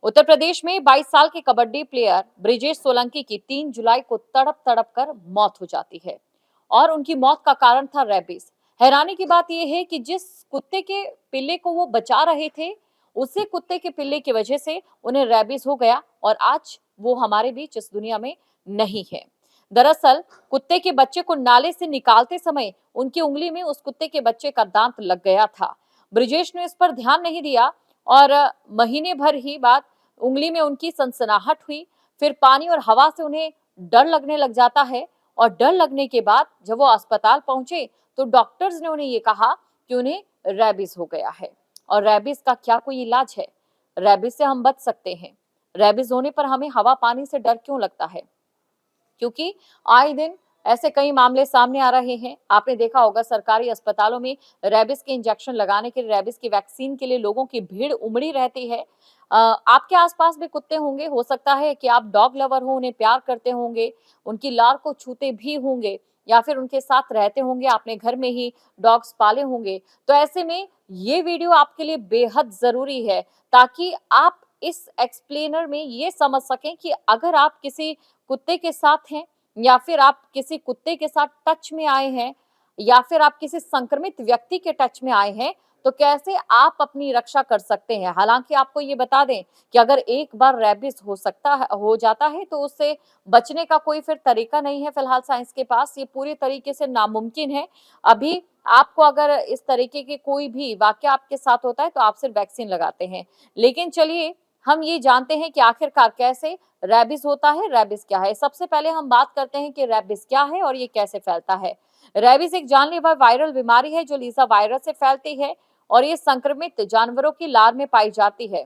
उत्तर प्रदेश में 22 साल के कबड्डी प्लेयर ब्रिजेश सोलंकी की 3 जुलाई को तड़प तड़प कर मौत हो जाती है और उनकी मौत का कारण था रेबीज। हैरानी की बात यह है कि जिस कुत्ते के पिल्ले को वो बचा रहे थे, उसी कुत्ते के पिल्ले की वजह से उन्हें रेबीज हो गया और आज वो हमारे बीच इस दुनिया में नहीं है। दरअसल कुत्ते के बच्चे को नाले से निकालते समय उनकी उंगली में उस कुत्ते के बच्चे का दांत लग गया था। ब्रिजेश ने इस पर ध्यान नहीं दिया और महीने भर ही बाद उंगली में उनकी सनसनाहट हुई। फिर पानी और हवा से उन्हें डर लगने लग जाता है और डर लगने के बाद जब वो अस्पताल पहुंचे तो डॉक्टर्स ने उन्हें ये कहा कि उन्हें रेबीज हो गया है। और रेबीज का क्या कोई इलाज है? रेबीज से हम बच सकते हैं। रेबीज होने पर हमें हवा पानी से डर क्यों लगता है? क्योंकि आए दिन ऐसे कई मामले सामने आ रहे हैं। आपने देखा होगा सरकारी अस्पतालों में रेबीज के इंजेक्शन लगाने के लिए, रेबीज की वैक्सीन के लिए लोगों की भीड़ उमड़ी रहती है। आपके आसपास भी कुत्ते होंगे, हो सकता है कि आप डॉग लवर हो, उन्हें प्यार करते होंगे, उनकी लार को छूते भी होंगे या फिर उनके साथ रहते होंगे, आपने घर में ही डॉग्स पाले होंगे। तो ऐसे में ये वीडियो आपके लिए बेहद जरूरी है ताकि आप इस एक्सप्लेनर में ये समझ सकें कि अगर आप किसी कुत्ते के साथ हैं या फिर आप किसी कुत्ते के साथ टच में आए हैं या फिर आप किसी संक्रमित व्यक्ति के टच में आए हैं, तो कैसे आप अपनी रक्षा कर सकते हैं। हालांकि आपको ये बता दें कि अगर एक बार रेबीज हो जाता है तो उससे बचने का कोई फिर तरीका नहीं है फिलहाल साइंस के पास। ये पूरी तरीके से नामुमकिन है। अभी आपको अगर इस तरीके के कोई भी वाक्य आपके साथ होता है तो आप सिर्फ वैक्सीन लगाते हैं। लेकिन चलिए हम ये जानते हैं कि आखिरकार कैसे रैबिस होता है, रैबिस क्या है। सबसे पहले हम बात करते हैं कि रैबिस क्या है और ये कैसे फैलता है। रैबिस एक जानलेवा वायरल बीमारी है जो लीसा वायरस से फैलती है और ये संक्रमित जानवरों की लार में पाई जाती है।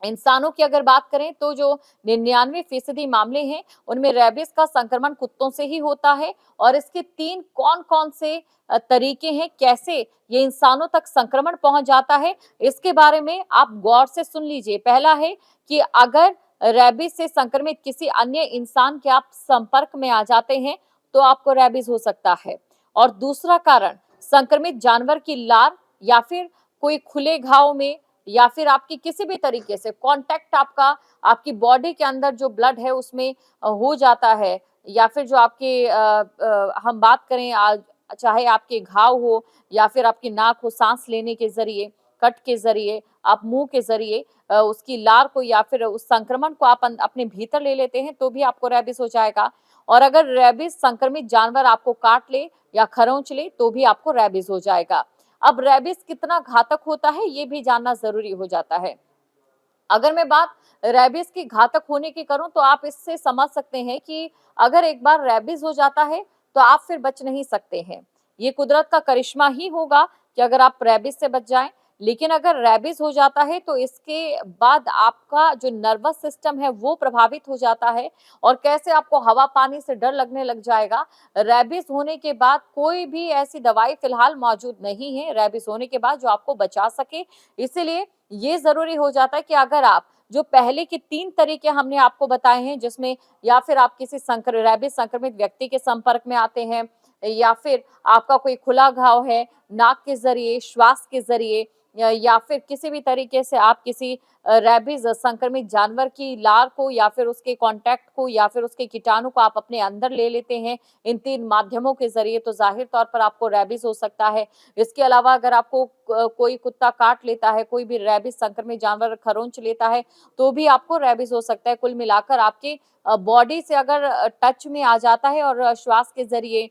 इंसानों की अगर बात करें तो जो 99% मामले हैं उनमें रेबिस का संक्रमण कुत्तों से ही होता है। और इसके 3 कौन-कौन से तरीके हैं, कैसे ये इंसानों तक संक्रमण पहुंच जाता है, इसके बारे में आप गौर से सुन लीजिए। पहला है कि अगर रेबिस से संक्रमित किसी अन्य इंसान के आप संपर्क में आ जाते हैं तो आपको रेबिस हो सकता है। और दूसरा कारण संक्रमित जानवर की लार या फिर कोई खुले घाव में या फिर आपकी किसी भी तरीके से कांटेक्ट आपका आपकी बॉडी के अंदर जो ब्लड है उसमें हो जाता है या फिर जो आपके हम बात करें चाहे आपके घाव हो या फिर आपकी नाक हो, सांस लेने के जरिए, कट के जरिए, आप मुंह के जरिए उसकी लार को या फिर उस संक्रमण को आप अपने भीतर ले लेते हैं तो भी आपको रेबिस हो जाएगा। और अगर रेबिस संक्रमित जानवर आपको काट ले या खरोंच ले तो भी आपको रेबिस हो जाएगा। अब रेबिस कितना घातक होता है ये भी जानना जरूरी हो जाता है। अगर मैं बात रेबिस की घातक होने की करूं तो आप इससे समझ सकते हैं कि अगर एक बार रेबिस हो जाता है तो आप फिर बच नहीं सकते हैं। ये कुदरत का करिश्मा ही होगा कि अगर आप रेबिस से बच जाएं। लेकिन अगर रेबिस हो जाता है तो इसके बाद आपका जो नर्वस सिस्टम है वो प्रभावित हो जाता है और कैसे आपको हवा पानी से डर लगने लग जाएगा। रेबिस होने के बाद कोई भी ऐसी दवाई फिलहाल मौजूद नहीं है रेबिस होने के बाद जो आपको बचा सके। इसीलिए ये जरूरी हो जाता है कि अगर आप जो पहले के 3 तरीके हमने आपको बताए हैं जिसमें या फिर आप किसी रेबिस संक्रमित व्यक्ति के संपर्क में आते हैं या फिर आपका कोई खुला घाव है नाक के जरिए, श्वास के जरिए या फिर किसी भी तरीके से आप किसी रेबिस संक्रमित जानवर की लार को या फिर उसके कांटेक्ट को या फिर उसके कीटाणु को आप अपने अंदर ले लेते हैं इन 3 माध्यमों के जरिए तो जाहिर तौर पर आपको रेबिस हो सकता है। इसके अलावा अगर आपको कोई कुत्ता काट लेता है, कोई भी रेबिस संक्रमित जानवर खरोंच लेता है तो भी आपको रेबिस हो सकता है। कुल मिलाकर आपकी बॉडी से अगर टच में आ जाता है और श्वास के जरिए,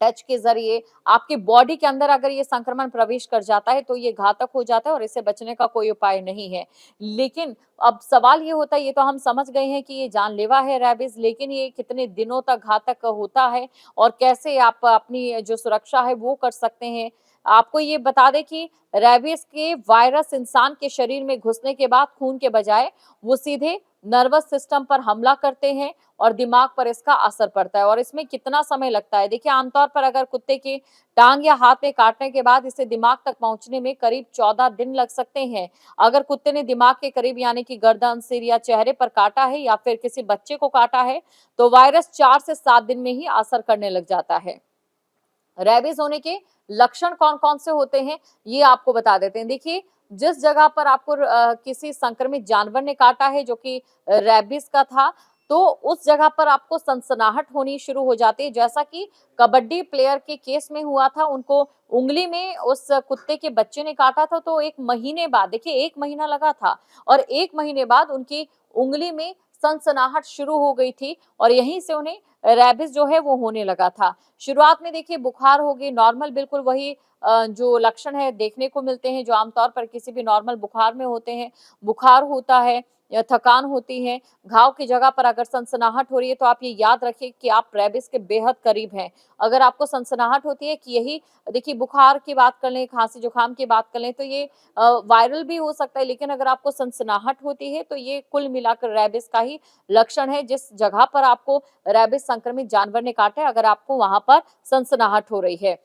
टच के जरिए आपकी बॉडी के अंदर अगर ये संक्रमण प्रवेश कर जाता है तो ये घातक हो जाता है और इससे बचने का कोई उपाय नहीं है। लेकिन अब सवाल ये होता है, ये तो हम समझ गए हैं कि ये जानलेवा है रेबिस, लेकिन ये कितने दिनों तक घातक होता है और कैसे आप अपनी जो सुरक्षा है वो कर सकते हैं। आपको ये बता दें कि रेबिस के वायरस इंसान के शरीर में घुसने के बाद खून के बजाय वो सीधे नर्वस सिस्टम पर हमला करते हैं और दिमाग पर इसका असर पड़ता है। और इसमें कितना समय लगता है? देखिए आमतौर पर अगर कुत्ते की टांग या हाथ में काटने के बाद इसे दिमाग तक पहुंचने में करीब 14 दिन लग सकते हैं। अगर कुत्ते ने दिमाग के करीब यानी कि गर्दन, सिर या चेहरे पर काटा है या फिर किसी बच्चे को काटा है तो वायरस 4 से 7 दिन में ही असर करने लग जाता है। रेबिस होने के लक्षण कौन-कौन से होते हैं ये आपको बता देते हैं। देखिए जिस जगह पर आपको किसी संक्रमित जानवर ने काटा है जो कि रेबीज का था, तो उस जगह पर आपको सनसनाहट होनी शुरू हो जाती है, जैसा कि कबड्डी प्लेयर के केस में हुआ था। उनको उंगली में उस कुत्ते के बच्चे ने काटा था, तो 1 महीने बाद, देखिए 1 महीना लगा था और 1 महीने बाद उनकी उंगली में सनसनाहट शुरू हो गई थी और यहीं से उन्हें रेबीज जो है वो होने लगा था। शुरुआत में देखिए बुखार हो गई, नॉर्मल बिल्कुल वही जो लक्षण है देखने को मिलते हैं जो आमतौर पर किसी भी नॉर्मल बुखार में होते हैं। बुखार होता है या थकान होती है, घाव की जगह पर अगर सनसनाहट हो रही है तो आप ये याद रखिए कि आप रेबीज के बेहद करीब हैं। अगर आपको सनसनाहट होती है कि यही देखिए बुखार की बात कर लें, खांसी-जुकाम की बात कर लें तो ये वायरल भी हो सकता है, लेकिन अगर आपको सनसनाहट होती है तो ये कुल मिलाकर रेबीज का ही लक्षण है। जिस जगह पर आपको रेबीज संक्रमित जानवर ने काटा है, अगर आपको वहां पर सनसनाहट हो रही है।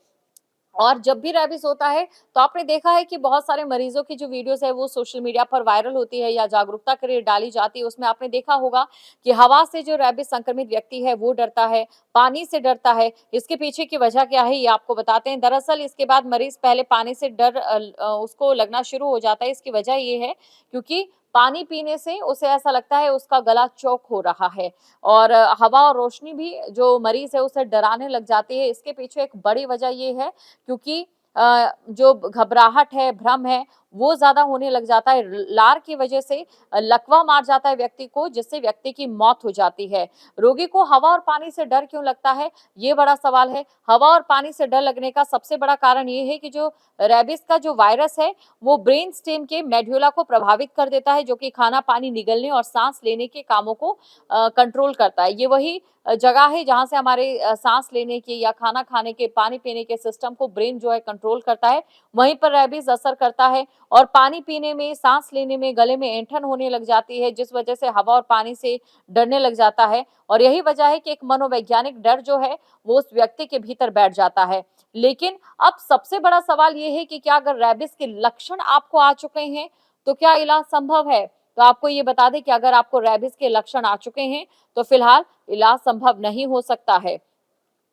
और जब भी रेबीज होता है तो आपने देखा है कि बहुत सारे मरीजों की जो वीडियोस है वो सोशल मीडिया पर वायरल होती है या जागरूकता के लिए डाली जाती है। उसमें आपने देखा होगा कि हवा से जो रेबीज संक्रमित व्यक्ति है वो डरता है, पानी से डरता है। इसके पीछे की वजह क्या है ये आपको बताते हैं। दरअसल इसके बाद मरीज पहले पानी से डर उसको लगना शुरू हो जाता है। इसकी वजह ये है क्योंकि पानी पीने से उसे ऐसा लगता है उसका गला चौक हो रहा है और हवा और रोशनी भी जो मरीज है उसे डराने लग जाती है। इसके पीछे एक बड़ी वजह ये है क्योंकि जो घबराहट है, भ्रम है, वो ज़्यादा होने लग जाता है। लार की वजह से लकवा मार जाता है व्यक्ति को, जिससे व्यक्ति की मौत हो जाती है। रोगी को हवा और पानी से डर क्यों लगता है? ये बड़ा सवाल है। हवा और पानी से डर लगने का सबसे बड़ा कारण ये है कि जो रेबीज का जो वायरस है, वो ब्रेन स्टेम के मेडुला को प्रभावित कर देता है, जो कि खाना-पानी निगलने और सांस लेने के कामों को कंट्रोल करता है। ये वही जगह है जहाँ से हमारे सांस लेने के या खाना खाने के, पानी पीने के सिस्टम को ब्रेन जो है कंट्रोल करता है। वहीं पर रेबीज असर करता है और पानी पीने में, सांस लेने में, गले में ऐंठन होने लग जाती है, जिस वजह से हवा और पानी से डरने लग जाता है और यही वजह है कि एक मनोवैज्ञानिक डर जो है वो उस व्यक्ति के भीतर बैठ जाता है। लेकिन अब सबसे बड़ा सवाल ये है कि क्या अगर रेबीज के लक्षण आपको आ चुके हैं तो क्या इलाज संभव है? तो आपको ये बता दें कि अगर आपको रेबीज के लक्षण आ चुके हैं तो फिलहाल इलाज संभव नहीं हो सकता है।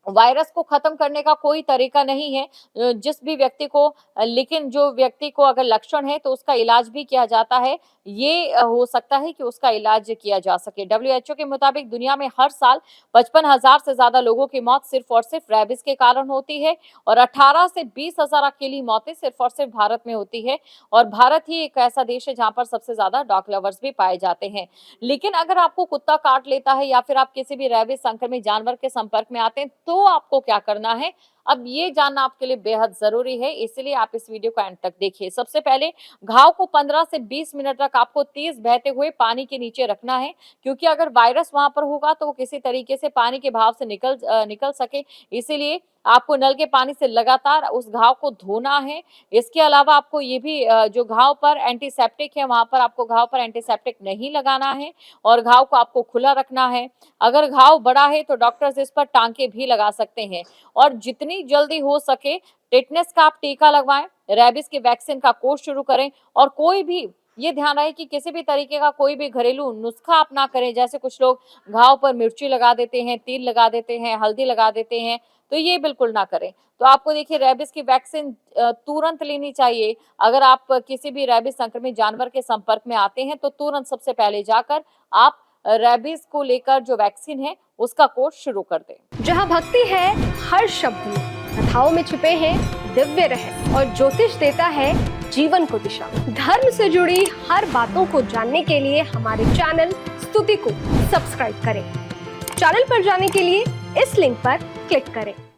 वायरस को खत्म करने का कोई तरीका नहीं है जिस भी व्यक्ति को लेकिन जो व्यक्ति को अगर लक्षण है तो उसका इलाज भी किया जाता है। ये हो सकता है कि उसका इलाज किया जा सके। डब्ल्यूएचओ के मुताबिक दुनिया में हर साल 55,000 से ज्यादा लोगों की मौत सिर्फ और सिर्फ रेबीज के कारण होती है और 18 से 20,000 अकेली मौतें सिर्फ और सिर्फ भारत में होती है और भारत ही एक ऐसा देश है जहां पर सबसे ज्यादा डॉग लवर्स भी पाए जाते हैं। लेकिन अगर आपको कुत्ता काट लेता है या फिर आप किसी भी रेबीज संक्रमित जानवर के संपर्क में आते हैं तो आपको क्या करना है? अब ये जानना आपके लिए बेहद जरूरी है, इसलिए आप इस वीडियो को एंड तक देखिए। सबसे पहले घाव को 15 से 20 मिनट तक आपको तेज बहते हुए पानी के नीचे रखना है, क्योंकि अगर वायरस वहां पर होगा तो वो किसी तरीके से पानी के बहाव से निकल सके। इसीलिए आपको नल के पानी से लगातार उस घाव को धोना है। इसके अलावा आपको ये भी जो घाव पर एंटीसेप्टिक है वहां पर आपको घाव पर एंटीसेप्टिक नहीं लगाना है और घाव को आपको खुला रखना है। अगर घाव बड़ा है तो डॉक्टर्स इस पर टांके भी लगा सकते हैं और जितनी जल्दी हो सके टेटनस का आप टीका लगवाएं, रेबीज की वैक्सीन का कोर्स शुरू करें और कोई भी ये ध्यान रहे कि किसी भी तरीके का कोई भी घरेलू नुस्खा आप ना करें। जैसे कुछ लोग घाव पर मिर्ची लगा देते हैं, तिल लगा देते हैं, हल्दी लगा देते हैं, तो ये बिल्कुल ना करें। तो आपको देखिए रेबीज की वैक्सीन तुरंत लेनी चाहिए। अगर आप किसी भी रेबीज संक्रमित जानवर के संपर्क में आते हैं तो तुरंत सबसे पहले जाकर आप रेबीज को लेकर जो वैक्सीन है उसका कोर्स शुरू कर दें। जहाँ भक्ति है हर शब्द में, कथाओं में छुपे हैं दिव्य रहस्य और ज्योतिष देता है जीवन को दिशा। धर्म से जुड़ी हर बातों को जानने के लिए हमारे चैनल स्तुति को सब्सक्राइब करें। चैनल पर जाने के लिए इस लिंक पर क्लिक करें।